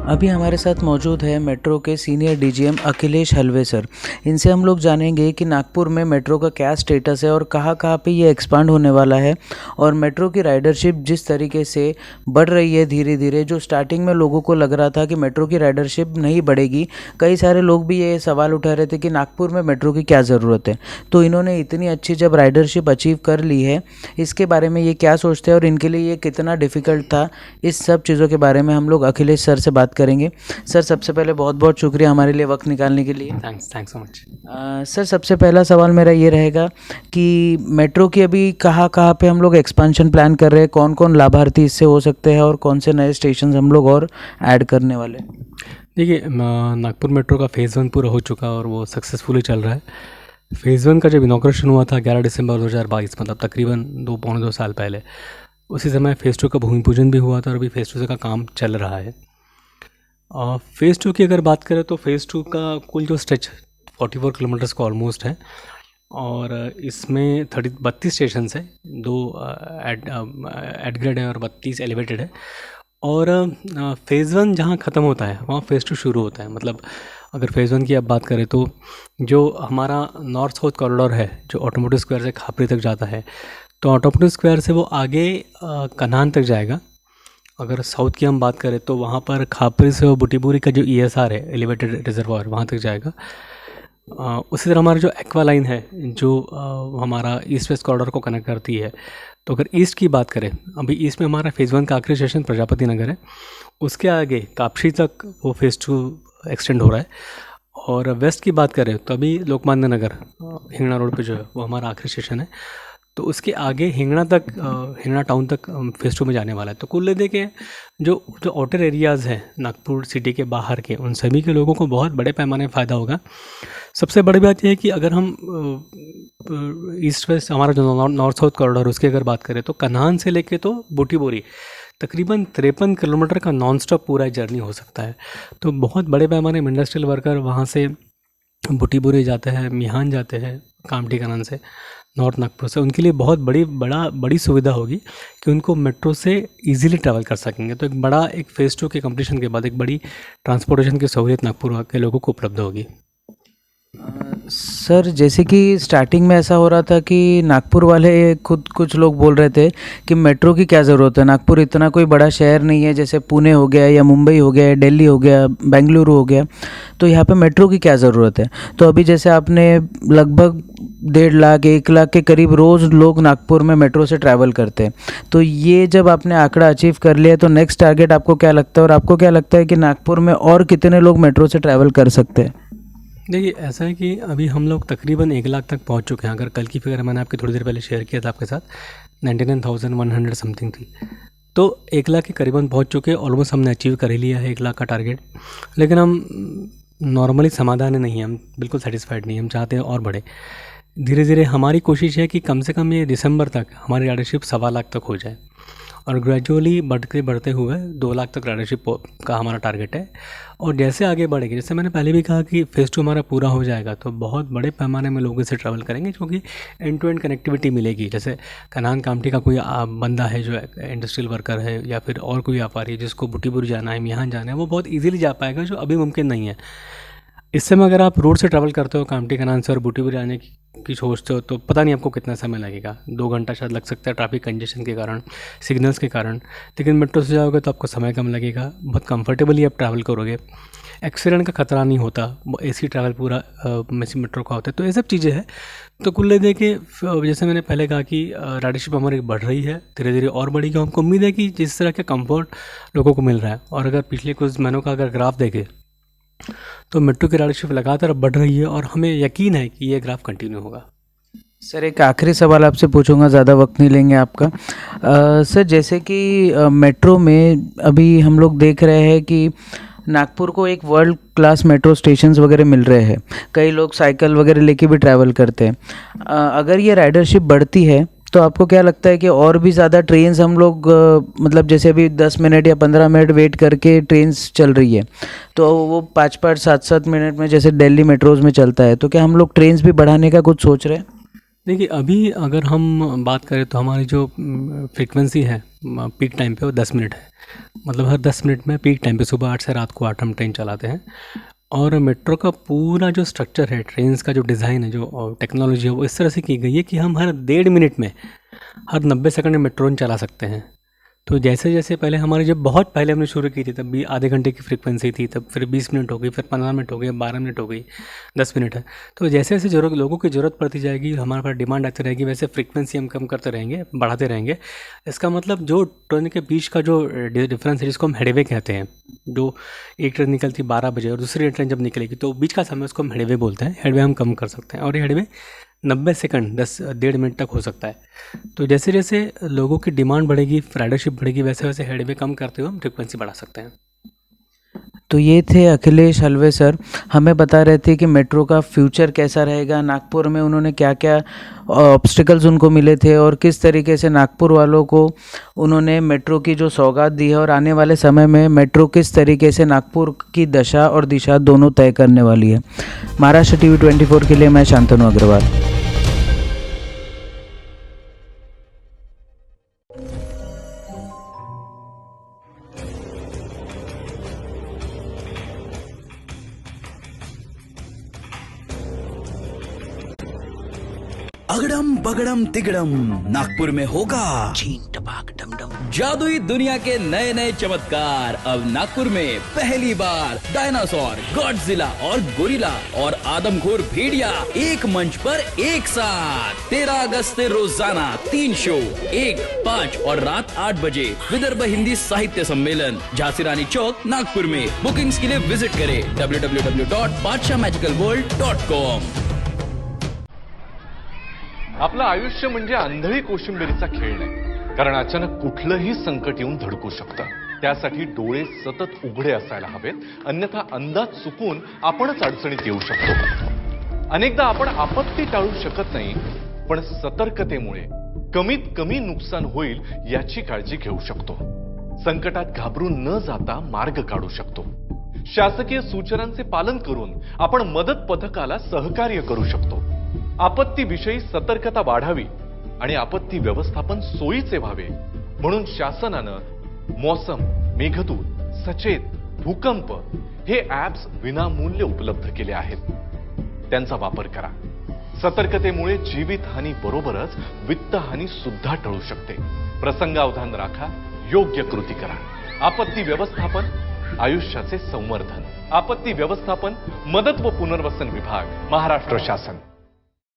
अभी हमारे साथ मौजूद है मेट्रो के सीनियर डीजीएम अखिलेश हलवे सर। इनसे हम लोग जानेंगे कि नागपुर में मेट्रो का क्या स्टेटस है और कहाँ कहाँ पे ये एक्सपांड होने वाला है, और मेट्रो की राइडरशिप जिस तरीके से बढ़ रही है धीरे धीरे। जो स्टार्टिंग में लोगों को लग रहा था कि मेट्रो की राइडरशिप नहीं बढ़ेगी, कई सारे लोग भी ये सवाल उठा रहे थे कि नागपुर में मेट्रो की क्या ज़रूरत है। तो इन्होंने इतनी अच्छी जब राइडरशिप अचीव कर ली है, इसके बारे में ये क्या सोचते हैं और इनके लिए ये कितना डिफ़िकल्ट था, इस सब चीज़ों के बारे में हम लोग अखिलेश सर से बात करेंगे। सर, सबसे पहले बहुत बहुत शुक्रिया हमारे लिए वक्त निकालने के लिए। Thanks so much. सर, सबसे पहला सवाल मेरा ये रहेगा कि मेट्रो की अभी कहाँ कहाँ पे हम लोग एक्सपेंशन प्लान कर रहे हैं, कौन कौन लाभार्थी इससे हो सकते हैं और कौन से नए स्टेशन हम लोग और ऐड करने वाले। देखिए, नागपुर मेट्रो का फ़ेज़ 1 पूरा हो चुका और वो सक्सेसफुली चल रहा है। फ़ेज़ 1 का जब इनॉग्रेशन हुआ था 11 दिसंबर 2022, मतलब तकरीबन 2 साल पहले, उसी समय फ़ेज़ 2 का भूमि पूजन भी हुआ था और अभी फ़ेज़ 2 का काम चल रहा है। फ़ेज़ 2 की अगर बात करें तो फ़ेज़ 2 का कुल जो स्ट्रेच 44 किलोमीटर्स का ऑलमोस्ट है, और इसमें 32 स्टेशन है, 2 एट ग्रेड है और 32 एलिवेटेड है। और फ़ेज़ 1 जहाँ ख़त्म होता है वहाँ फ़ेज़ 2 शुरू होता है। मतलब अगर फ़ेज़ 1 की आप बात करें तो जो हमारा नॉर्थ साउथ कॉरिडोर है, जो ऑटोमोटिव स्क्वायर से खापरी तक जाता है, तो ऑटोमोटिव स्क्वायर से वो आगे कन्हान तक जाएगा। अगर साउथ की हम बात करें तो वहाँ पर खापरी से और बुटीबुरी का जो ईएसआर है, एलिवेटेड रिजर्वायर, वहाँ तक जाएगा। उसी तरह हमारा जो एक्वा लाइन है, जो हमारा ईस्ट वेस्ट कॉरिडोर को कनेक्ट करती है, तो अगर ईस्ट की बात करें, अभी ईस्ट में हमारा फ़ेज़ 1 का आखिरी स्टेशन प्रजापति नगर है, उसके आगे कापशी तक वो फ़ेज़ 2 एक्सटेंड हो रहा है। और वेस्ट की बात करें तो अभी लोकमान्य नगर हिंगना रोड पे जो है वो हमारा आखिरी स्टेशन है, तो उसके आगे हिंगना तक, हिंगना टाउन तक फ़ेज़ 2 में जाने वाला है। तो कुल मिला के जो जो आउटर एरियाज़ हैं नागपुर सिटी के बाहर के, उन सभी के लोगों को बहुत बड़े पैमाने पर फ़ायदा होगा। सबसे बड़ी बात यह है कि अगर हम ईस्ट वेस्ट हमारा जो नॉर्थ साउथ कॉरिडोर, उसकी अगर बात करें तो कन्हान से लेके तो बूटीबोरी तकरीबन 53 किलोमीटर का नॉन स्टॉप पूरा जर्नी हो सकता है। तो बहुत बड़े पैमाने में इंडस्ट्रियल वर्कर वहाँ से बूटीबोरी जाते हैं, मिहान जाते हैं, कामठी कनान से, नॉर्थ नागपुर से, उनके लिए बहुत बड़ी सुविधा होगी कि उनको मेट्रो से इजीली ट्रैवल कर सकेंगे। तो एक फ़ेज़ 2 के कंप्लीशन के बाद एक बड़ी ट्रांसपोर्टेशन की सहूलियत नागपुर के लोगों को उपलब्ध होगी। सर, जैसे कि स्टार्टिंग में ऐसा हो रहा था कि नागपुर वाले खुद कुछ लोग बोल रहे थे कि मेट्रो की क्या ज़रूरत है, नागपुर इतना कोई बड़ा शहर नहीं है, जैसे पुणे हो गया या मुंबई हो गया या दिल्ली हो गया, बेंगलुरु हो गया, तो यहाँ पे मेट्रो की क्या ज़रूरत है। तो अभी जैसे आपने लगभग 1.5 लाख 1 लाख के करीब रोज़ लोग नागपुर में मेट्रो से ट्रैवल करते हैं, तो ये जब आपने आंकड़ा अचीव कर लिया तो नेक्स्ट टारगेट आपको क्या लगता है, और आपको क्या लगता है कि नागपुर में और कितने लोग मेट्रो से ट्रैवल कर सकते हैं। देखिए, ऐसा है कि अभी हम लोग तकरीबन 1 लाख तक पहुंच चुके हैं। अगर कल की फिगर मैंने आपकी थोड़ी देर पहले शेयर किया था आपके साथ, 99,100 समथिंग थी, तो 1 लाख के करीबन पहुंच चुके हैं। ऑलमोस्ट हमने अचीव कर ही लिया है 1 लाख का टारगेट। लेकिन हम नॉर्मली समाधान नहीं हैं, हम बिल्कुल सेटिस्फाइड नहीं, हम चाहते हैं और बढ़े। धीरे धीरे हमारी कोशिश है कि कम से कम ये दिसंबर तक हमारी राइडरशिप 1.25 लाख तक हो जाए, और ग्रेजुअली बढ़ते हुए 2 लाख तक राइडरशिप का हमारा टारगेट है। और जैसे आगे बढ़ेगी, जैसे मैंने पहले भी कहा कि फ़ेज़ 2 हमारा पूरा हो जाएगा तो बहुत बड़े पैमाने में लोग इससे ट्रैवल करेंगे, क्योंकि एंड टू एंड कनेक्टिविटी मिलेगी। जैसे कनान कामठी का कोई बंदा है जो इंडस्ट्रियल वर्कर है, या फिर और कोई व्यापारी है जिसको बुटीबुरी जाना है, मिहान जाना है, वो बहुत ईजिली जा पाएगा, जो अभी मुमकिन नहीं है। इस समय अगर आप रोड से ट्रैवल करते हो कामठी कनान से और बूटीबुरी आने की सोचते हो, तो पता नहीं आपको कितना समय लगेगा, 2 घंटा शायद लग सकता है ट्रैफिक कंजेशन के कारण, सिग्नल्स के कारण। लेकिन मेट्रो से जाओगे तो आपको समय कम लगेगा, बहुत कंफर्टेबली आप ट्रैवल करोगे, एक्सीडेंट का खतरा नहीं होता, एसी ट्रैवल पूरा मेट्रो का होता है। तो ये सब चीज़ें हैं। तो कुल देखे, जैसे मैंने पहले कहा कि राइडरशिप हमारी बढ़ रही है, धीरे धीरे और बढ़ेगी। हमको उम्मीद है कि जिस तरह का कंफर्ट लोगों को मिल रहा है, और अगर पिछले कुछ महीनों का अगर ग्राफ देखें तो मेट्रो की राइडरशिप लगातार बढ़ रही है, और हमें यकीन है कि ये ग्राफ कंटिन्यू होगा। सर, एक आखिरी सवाल आपसे पूछूंगा, ज़्यादा वक्त नहीं लेंगे आपका। सर, जैसे कि मेट्रो में अभी हम लोग देख रहे हैं कि नागपुर को एक वर्ल्ड क्लास मेट्रो स्टेशंस वगैरह मिल रहे हैं, कई लोग साइकिल वगैरह लेके भी ट्रैवल करते हैं। अगर ये राइडरशिप बढ़ती है तो आपको क्या लगता है कि और भी ज़्यादा ट्रेन्स हम लोग मतलब जैसे अभी 10 मिनट या 15 मिनट वेट करके ट्रेन्स चल रही है, तो वो 5-5 7-7 मिनट में जैसे दिल्ली मेट्रोज़ में चलता है, तो क्या हम लोग ट्रेन्स भी बढ़ाने का कुछ सोच रहे हैं। देखिए, अभी अगर हम बात करें तो हमारी जो फ्रीक्वेंसी है पीक टाइम पे वो 10 मिनट है। मतलब हर 10 मिनट में पीक टाइम पे सुबह 8 से रात को 8 हम ट्रेन चलाते हैं। और मेट्रो का पूरा जो स्ट्रक्चर है, ट्रेन्स का जो डिज़ाइन है, जो टेक्नोलॉजी है, वो इस तरह से की गई है कि हम हर 1.5 मिनट में, हर 90 सेकंड में मेट्रो चला सकते हैं। तो जैसे जैसे पहले हमारे, जब बहुत पहले हमने शुरू की थी तब भी आधे घंटे की फ्रीक्वेंसी थी, तब फिर 20 मिनट हो गई, फिर 15 मिनट हो गई, 12 मिनट हो गई, 10 मिनट है। तो जैसे जैसे ज़रूरत, लोगों की ज़रूरत पड़ती जाएगी, हमारे पास डिमांड आती रहेगी, वैसे फ्रीक्वेंसी हम कम करते रहेंगे, बढ़ाते रहेंगे। इसका मतलब जो ट्रेन के बीच का जो डिफरेंस है, जिसको हम हेडवे कहते हैं, जो एक ट्रेन निकलती 12 बजे और दूसरी ट्रेन जब निकलेगी तो बीच का समय, उसको हम हेडवे बोलते हैं। हेडवे हम कम कर सकते हैं और ये हेडवे 90 सेकंड 1.5 मिनट तक हो सकता है। तो जैसे जैसे लोगों की डिमांड बढ़ेगी, राइडरशिप बढ़ेगी, वैसे वैसे हेडवे कम करते हुए हम फ्रिक्वेंसी बढ़ा सकते हैं। तो ये थे अखिलेश हलवे सर, हमें बता रहे थे कि मेट्रो का फ्यूचर कैसा रहेगा, नागपुर में उन्होंने क्या क्या ऑब्स्टिकल्स उनको मिले थे और किस तरीके से नागपुर वालों को उन्होंने मेट्रो की जो सौगात दी है, और आने वाले समय में मेट्रो किस तरीके से नागपुर की दशा और दिशा दोनों तय करने वाली है। महाराष्ट्र टीवी 24 के लिए मैं शांतनु अग्रवाल। अगड़म बगड़म तिगड़म नागपुर में होगा चीन टपाक डमडम। जादुई दुनिया के नए नए चमत्कार अब नागपुर में पहली बार। डायनासोर, गॉडजिला और गोरिल्ला और आदमखोर भेड़िया एक मंच पर एक साथ। 13 अगस्त से रोजाना 3 शो, 1, 5 और रात 8 बजे विदर्भ हिंदी साहित्य सम्मेलन, झांसी रानी चौक, नागपुर में। बुकिंग्स के लिए विजिट करें www.badshahmagicalworld.com। आपलं आयुष्य म्हणजे आंधळी कोशिंबिरीचा खेळ नाही, कारण अचानक कुठलंही संकट येऊन धडकू शकतं। त्यासाठी डोळे सतत उघडे असायला हवेत, अन्यथा अंदाज चुकून आपणच अडचणीत येऊ शकतो। अनेकदा आपण आपत्ती टाळू शकत नाही, पण सतर्कतेमुळे कमीत कमी नुकसान होईल याची काळजी घेऊ शकतो। संकटात घाबरून न जाता मार्ग काढू शकतो। शासकीय सूचनांचे पालन करून आपण मदत पथकाला सहकार्य करू शकतो। आपत्तीविषयी सतर्कता वाढावी आणि आपत्ती व्यवस्थापन सोयीचे व्हावे म्हणून शासनानं मौसम, मेघदूत, सचेत, भूकंप हे ॲप्स विनामूल्य उपलब्ध केले आहेत। त्यांचा वापर करा। सतर्कतेमुळे जीवितहानी बरोबरच वित्तहानी सुद्धा टळू शकते। प्रसंगावधान राखा, योग्य कृती करा। आपत्ती व्यवस्थापन, आयुष्याचे संवर्धन। आपत्ती व्यवस्थापन, मदत व पुनर्वसन विभाग, महाराष्ट्र शासन।